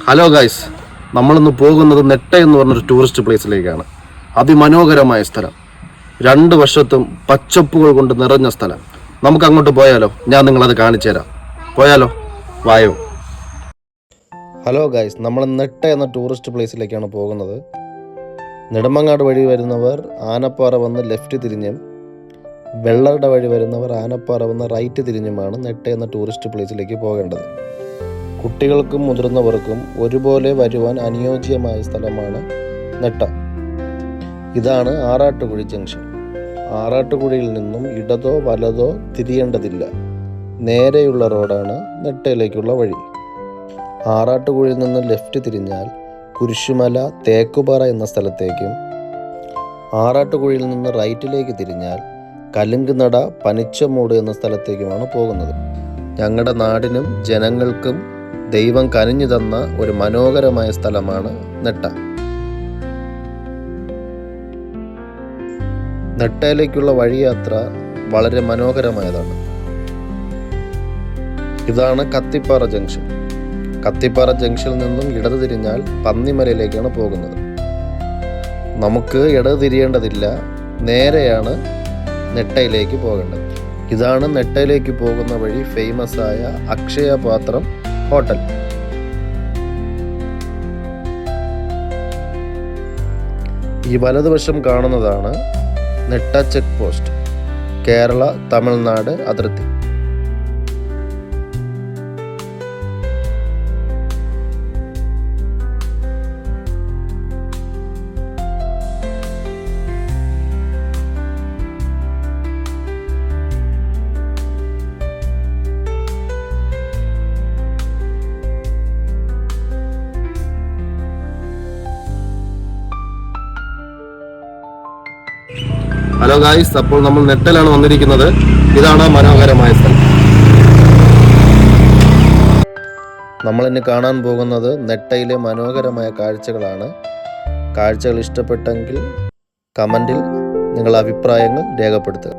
Hello guys, നമ്മളിന്ന് പോകുന്നത് നെട്ട എന്ന് പറഞ്ഞൊരു ടൂറിസ്റ്റ് പ്ലേസിലേക്കാണ്. അതിമനോഹരമായ സ്ഥലം, രണ്ട് വശത്തും പച്ചപ്പുകൾ കൊണ്ട് നിറഞ്ഞ സ്ഥലം. നമുക്ക് അങ്ങോട്ട് പോയാലോ? ഞാൻ നിങ്ങളത് കാണിച്ചു തരാം. പോയാലോ? വായോ. ഹലോ ഗൈസ്, നമ്മൾ നെട്ട എന്ന ടൂറിസ്റ്റ് പ്ലേസിലേക്കാണ് പോകുന്നത്. നെടുമങ്ങാട് വഴി വരുന്നവർ ആനപ്പാറ വന്ന് ലെഫ്റ്റ് തിരിഞ്ഞും, വെള്ളറട വഴി വരുന്നവർ ആനപ്പാറ വന്ന് റൈറ്റ് തിരിഞ്ഞുമാണ് നെട്ട എന്ന ടൂറിസ്റ്റ് പ്ലേസിലേക്ക് പോകേണ്ടത്. കുട്ടികൾക്കും മുതിർന്നവർക്കും ഒരുപോലെ വരുവാൻ അനുയോജ്യമായ സ്ഥലമാണ് നെട്ട. ഇതാണ് ആറാട്ടുകുഴി ജംഗ്ഷൻ. ആറാട്ടുകുഴിയിൽ നിന്നും ഇടതോ വലതോ തിരിയേണ്ടതില്ല. നേരെയുള്ള റോഡാണ് നെട്ടയിലേക്കുള്ള വഴി. ആറാട്ടുകുഴിയിൽ നിന്ന് ലെഫ്റ്റ് തിരിഞ്ഞാൽ കുരിശുമല തേക്കുപാറ എന്ന സ്ഥലത്തേക്കും, ആറാട്ടുകുഴിയിൽ നിന്ന് റൈറ്റിലേക്ക് തിരിഞ്ഞാൽ കലുങ്കുനട പനിച്ചമൂട് എന്ന സ്ഥലത്തേക്കുമാണ് പോകുന്നത്. ഞങ്ങളുടെ നാടിനും ജനങ്ങൾക്കും ദൈവം കനിഞ്ഞു തന്ന ഒരു മനോഹരമായ സ്ഥലമാണ് നെട്ട. നെട്ടയിലേക്കുള്ള വഴിയാത്ര വളരെ മനോഹരമായതാണ്. ഇതാണ് കത്തിപ്പാറ ജംഗ്ഷൻ. കത്തിപ്പാറ ജംഗ്ഷനിൽ നിന്നും ഇടത് തിരിഞ്ഞാൽ പന്നിമലയിലേക്കാണ് പോകുന്നത്. നമുക്ക് ഇടത് തിരിയേണ്ടതില്ല, നേരെയാണ് നെട്ടയിലേക്ക് പോകേണ്ടത്. ഇതാണ് നെട്ടയിലേക്ക് പോകുന്ന വഴി ഫേമസ് ആയ അക്ഷയ പാത്രം ഹോട്ടൽ. ഈ വലതുവശം കാണുന്നതാണ് നെട്ട ചെക്ക് പോസ്റ്റ്, കേരള തമിഴ്നാട് അതിർത്തി. ഹലോ ഗായ്സ്, അപ്പോൾ നമ്മൾ നെട്ടലാണ് വന്നിരിക്കുന്നത്. ഇതാണ് മനോഹരമായ സ്ഥലം. നമ്മൾ ഇനി കാണാൻ പോകുന്നത് നെട്ടയിലെ മനോഹരമായ കാഴ്ചകളാണ്. കാഴ്ചകൾ ഇഷ്ടപ്പെട്ടെങ്കിൽ കമൻറ്റിൽ നിങ്ങളുടെ അഭിപ്രായങ്ങൾ രേഖപ്പെടുത്തുക.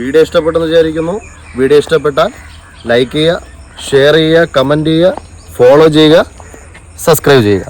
വീഡിയോ ഇഷ്ടപ്പെട്ടെന്ന് വിചാരിക്കുന്നു. വീഡിയോ ഇഷ്ടപ്പെട്ടാൽ ലൈക്ക് ചെയ്യുക, ഷെയർ ചെയ്യുക, കമൻറ്റ് ചെയ്യുക, ഫോളോ ചെയ്യുക, സബ്സ്ക്രൈബ് ചെയ്യുക.